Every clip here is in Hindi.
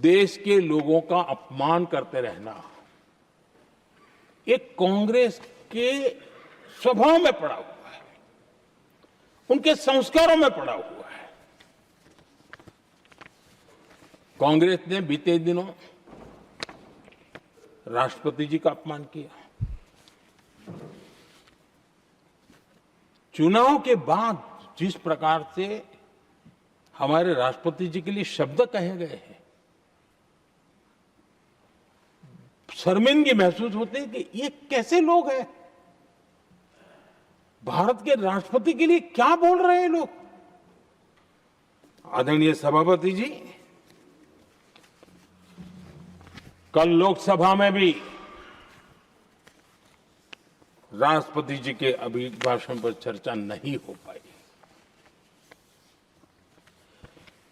देश के लोगों का अपमान करते रहना एक कांग्रेस के स्वभाव में पड़ा हुआ है, उनके संस्कारों में पड़ा हुआ है। कांग्रेस ने बीते दिनों राष्ट्रपति जी का अपमान किया। चुनाव के बाद जिस प्रकार से हमारे राष्ट्रपति जी के लिए शब्द कहे गए हैं, शर्मिंदगी महसूस होती है कि ये कैसे लोग हैं। भारत के राष्ट्रपति के लिए क्या बोल रहे हैं लोग। आदरणीय सभापति जी, कल लोकसभा में भी राष्ट्रपति जी के अभिभाषण पर चर्चा नहीं हो पाई।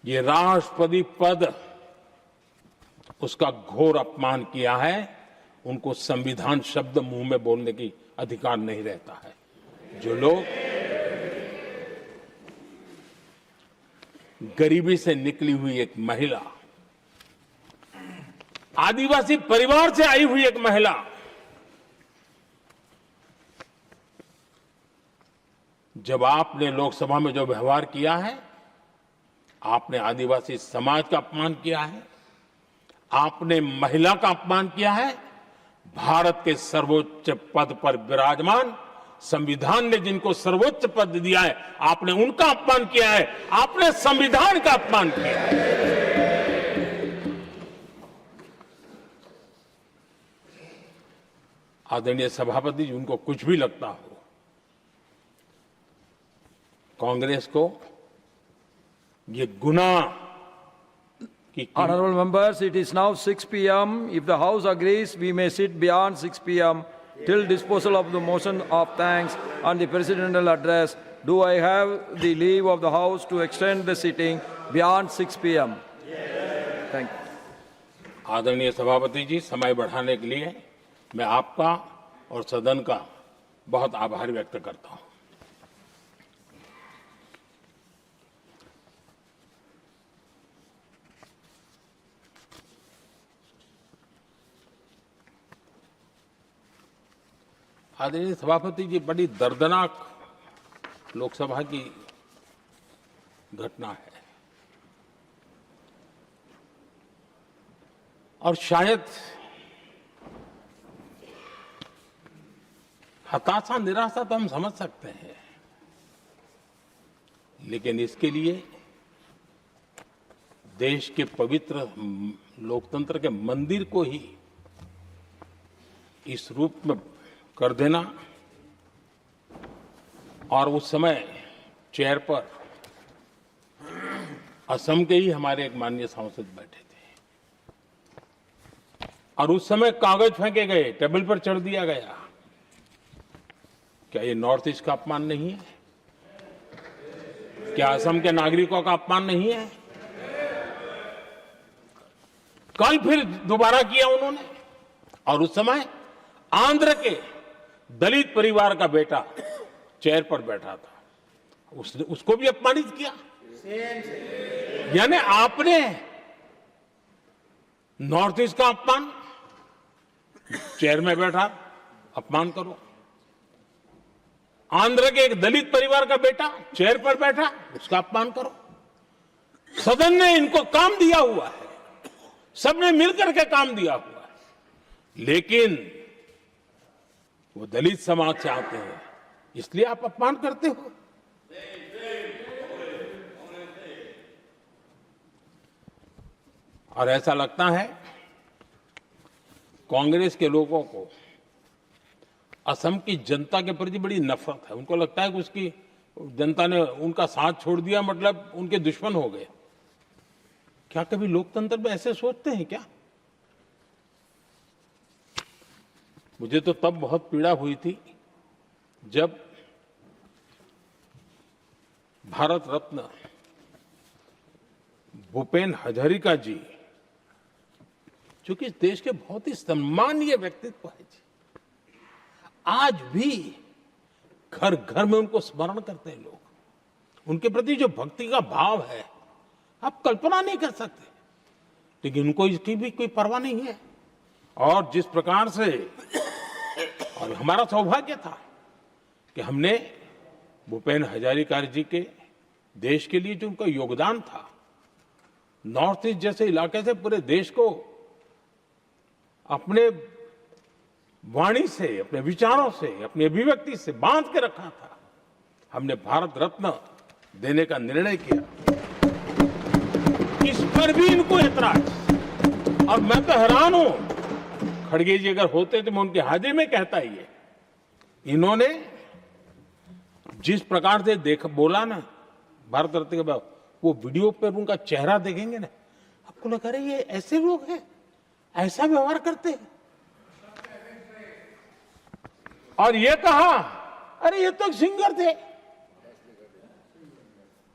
ये राष्ट्रपति पद, उसका घोर अपमान किया है। उनको संविधान शब्द मुंह में बोलने की अधिकार नहीं रहता है। जो लोग गरीबी से निकली हुई एक महिला, आदिवासी परिवार से आई हुई एक महिला, जब आपने लोकसभा में जो व्यवहार किया है, आपने आदिवासी समाज का अपमान किया है, आपने महिला का अपमान किया है। भारत के सर्वोच्च पद पर विराजमान, संविधान ने जिनको सर्वोच्च पद दिया है, आपने उनका अपमान किया है। आपने संविधान का अपमान किया है। आदरणीय सभापति जी, उनको कुछ भी लगता हो, कांग्रेस को ये गुनाह Honorable members, it is now 6 p.m. If the House agrees, we may sit beyond 6 p.m. till disposal of the motion of thanks and the presidential address. Do I have the leave of the House to extend the sitting beyond 6 p.m.? Yes. Thank you. आदरणीय सभापति जी, समय बढ़ाने के लिए मैं आपका और सदन का बहुत आभार व्यक्त करता हूं। आदरणीय सभापति जी, बड़ी दर्दनाक लोकसभा की घटना है और शायद हताशा, निराशा तो हम समझ सकते हैं, लेकिन इसके लिए देश के पवित्र लोकतंत्र के मंदिर को ही इस रूप में कर देना। और उस समय चेयर पर असम के ही हमारे एक माननीय सांसद बैठे थे और उस समय कागज फेंके गए, टेबल पर चढ़ दिया गया। क्या ये नॉर्थ ईस्ट का अपमान नहीं है? क्या असम के नागरिकों का अपमान नहीं है? कल फिर दोबारा किया उन्होंने। और उस समय आंध्र के दलित परिवार का बेटा चेयर पर बैठा था, उसने उसको भी अपमानित किया। यानी आपने नॉर्थ ईस्ट का अपमान, चेयर में बैठा अपमान करो। आंध्र के एक दलित परिवार का बेटा चेयर पर बैठा, उसका अपमान करो। सदन ने इनको काम दिया हुआ है, सबने मिलकर के काम दिया हुआ है, लेकिन वो दलित समाज से आते हैं, इसलिए आप अपमान करते हो। और ऐसा लगता है कांग्रेस के लोगों को असम की जनता के प्रति बड़ी नफरत है। उनको लगता है कि उसकी जनता ने उनका साथ छोड़ दिया, मतलब उनके दुश्मन हो गए। क्या कभी लोकतंत्र में ऐसे सोचते हैं क्या? मुझे तो तब बहुत पीड़ा हुई थी जब भारत रत्न भूपेन हजारिका जी, जो कि इस देश के बहुत ही सम्मानीय व्यक्तित्व है जी, आज भी घर घर में उनको स्मरण करते हैं लोग। उनके प्रति जो भक्ति का भाव है, आप कल्पना नहीं कर सकते। लेकिन उनको इसकी भी कोई परवाह नहीं है। और जिस प्रकार से, और हमारा सौभाग्य था कि हमने भूपेन हजारिका जी के देश के लिए जो उनका योगदान था, नॉर्थ ईस्ट जैसे इलाके से पूरे देश को अपने वाणी से, अपने विचारों से, अपनी अभिव्यक्ति से बांध के रखा था। हमने भारत रत्न देने का निर्णय किया, इस पर भी इनको ऐतराज। और मैं तो हैरान हूं, खड़गे जी अगर होते तो मैं उनकी हाजिरी में कहता ही है, इन्होंने जिस प्रकार से बोला ना भारत रत्न के बाद, वो वीडियो पर उनका चेहरा देखेंगे ना, आपको लगा रहे ये ऐसे लोग हैं, ऐसा व्यवहार करते हैं। और ये कहा, अरे ये तो एक सिंगर थे।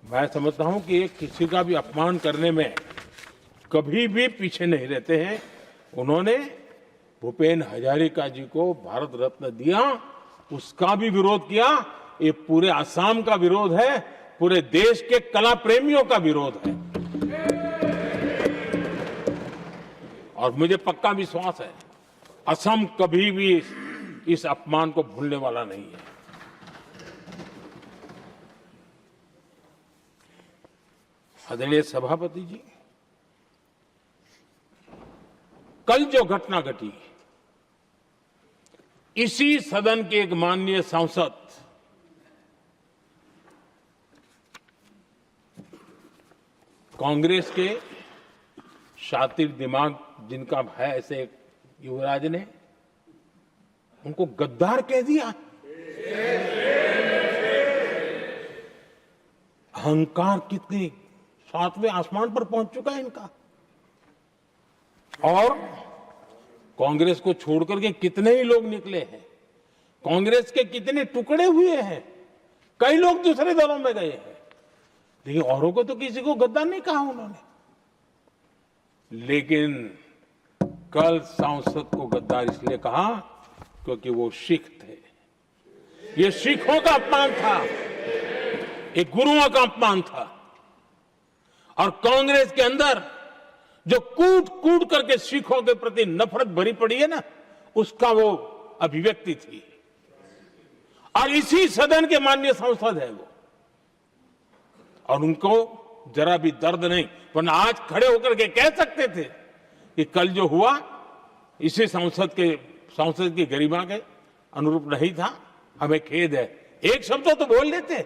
मैं समझता हूं कि एक किसी का भी अपमान करने में कभी भी पीछे नहीं रहते हैं। उन्होंने भूपेन हजारिका जी को भारत रत्न दिया, उसका भी विरोध किया। ये पूरे असम का विरोध है, पूरे देश के कला प्रेमियों का विरोध है। और मुझे पक्का विश्वास है, असम कभी भी इस अपमान को भूलने वाला नहीं है। आदरणीय सभापति जी, कल जो घटना घटी, इसी सदन के एक माननीय सांसद कांग्रेस के शातिर दिमाग जिनका है, ऐसे एक युवराज ने उनको गद्दार कह दिया। अहंकार कितनी सातवें आसमान पर पहुंच चुका है इनका। और कांग्रेस को छोड़कर के कितने ही लोग निकले हैं, कांग्रेस के कितने टुकड़े हुए हैं, कई लोग दूसरे दलों में गए हैं, लेकिन औरों को तो किसी को गद्दार नहीं कहा उन्होंने। लेकिन कल सांसद को गद्दार इसलिए कहा क्योंकि वो सिख थे। ये सिखों का अपमान था, एक गुरुओं का अपमान था। और कांग्रेस के अंदर जो कूट कूट करके सिखों के प्रति नफरत भरी पड़ी है ना, उसका वो अभिव्यक्ति थी। और इसी सदन के माननीय सांसद है वो, और उनको जरा भी दर्द नहीं, वरना आज खड़े होकर के कह सकते थे कि कल जो हुआ इसी सांसद की गरिमा के अनुरूप नहीं था, हमें खेद है। एक शब्द तो बोल लेते,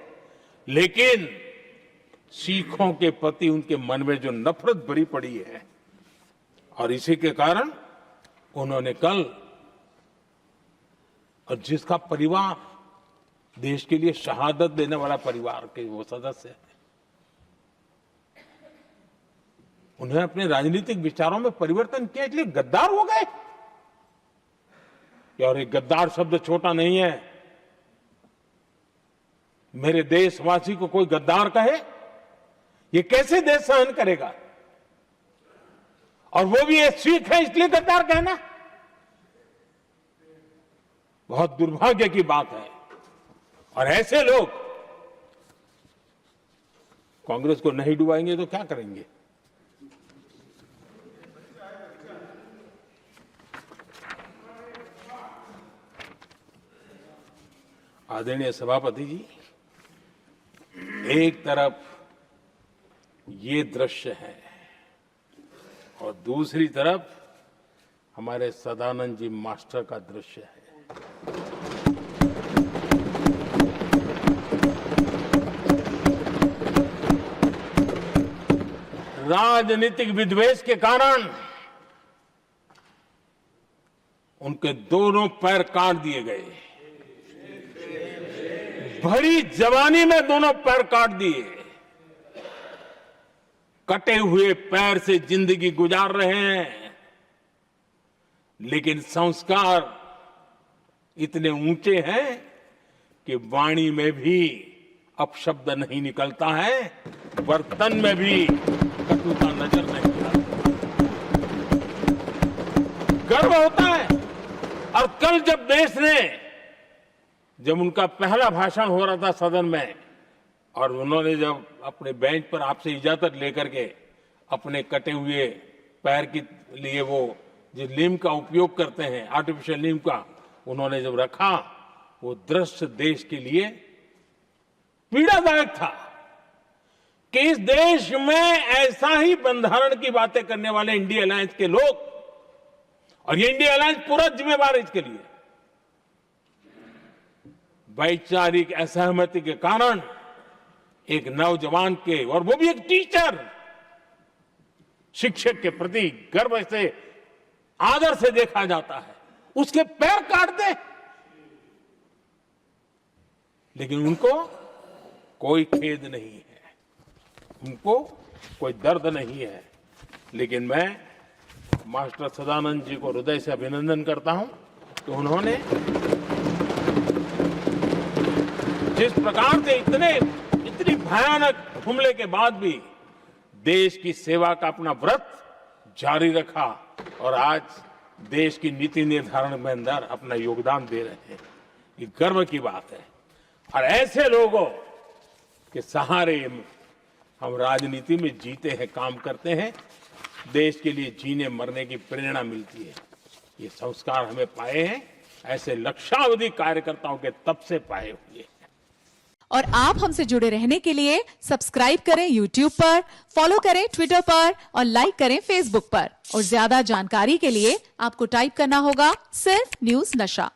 लेकिन सिखों के प्रति उनके मन में जो नफरत भरी पड़ी है, और इसी के कारण उन्होंने कल, और जिसका परिवार देश के लिए शहादत देने वाला परिवार के वो सदस्य है, उन्हें अपने राजनीतिक विचारों में परिवर्तन किया, इसलिए गद्दार हो गए। और ये गद्दार शब्द छोटा नहीं है। मेरे देशवासी को कोई गद्दार कहे, ये कैसे देश सहन करेगा? और वो भी एक सिख है इसलिए गद्दार कहना बहुत दुर्भाग्य की बात है। और ऐसे लोग कांग्रेस को नहीं डुबाएंगे तो क्या करेंगे? आदरणीय सभापति जी, एक तरफ ये दृश्य है और दूसरी तरफ हमारे सदानंद जी मास्टर का दृश्य है। राजनीतिक विद्वेष के कारण उनके दोनों पैर काट दिए गए। भरी जवानी में दोनों पैर काट दिए। कटे हुए पैर से जिंदगी गुजार रहे हैं, लेकिन संस्कार इतने ऊंचे हैं कि वाणी में भी अपशब्द नहीं निकलता है, बर्तन में भी कटुता नजर नहीं आती। गर्व होता है। और कल जब देश ने, जब उनका पहला भाषण हो रहा था सदन में, और उन्होंने जब अपने बेंच पर आपसे इजाजत लेकर के अपने कटे हुए पैर के लिए वो जो नीम का उपयोग करते हैं, आर्टिफिशियल नीम का, उन्होंने जब रखा, वो दृश्य देश के लिए पीड़ादायक था कि इस देश में ऐसा ही बंधारण की बातें करने वाले इंडिया अलायंस के लोग, और ये इंडिया अलायंस पूरा जिम्मेवार है इसके लिए, वैचारिक असहमति के कारण एक नौजवान के, और वो भी एक टीचर, शिक्षक के प्रति गर्व से, आदर से देखा जाता है, उसके पैर काट दे, लेकिन उनको कोई खेद नहीं है, उनको कोई दर्द नहीं है। लेकिन मैं मास्टर सदानंद जी को हृदय से अभिनंदन करता हूं कि उन्होंने जिस प्रकार से इतनी भयानक हमले के बाद भी देश की सेवा का अपना व्रत जारी रखा और आज देश की नीति निर्धारण में अंदर अपना योगदान दे रहे हैं। ये गर्व की बात है, और ऐसे लोगों के सहारे हम राजनीति में जीते हैं, काम करते हैं, देश के लिए जीने मरने की प्रेरणा मिलती है। ये संस्कार हमें पाए हैं ऐसे लक्षावधि कार्यकर्ताओं के तब से पाए हुए हैं। और आप हमसे जुड़े रहने के लिए सब्सक्राइब करें YouTube पर, फॉलो करें Twitter पर और लाइक करें Facebook पर। और ज्यादा जानकारी के लिए आपको टाइप करना होगा सिर्फ न्यूज नशा।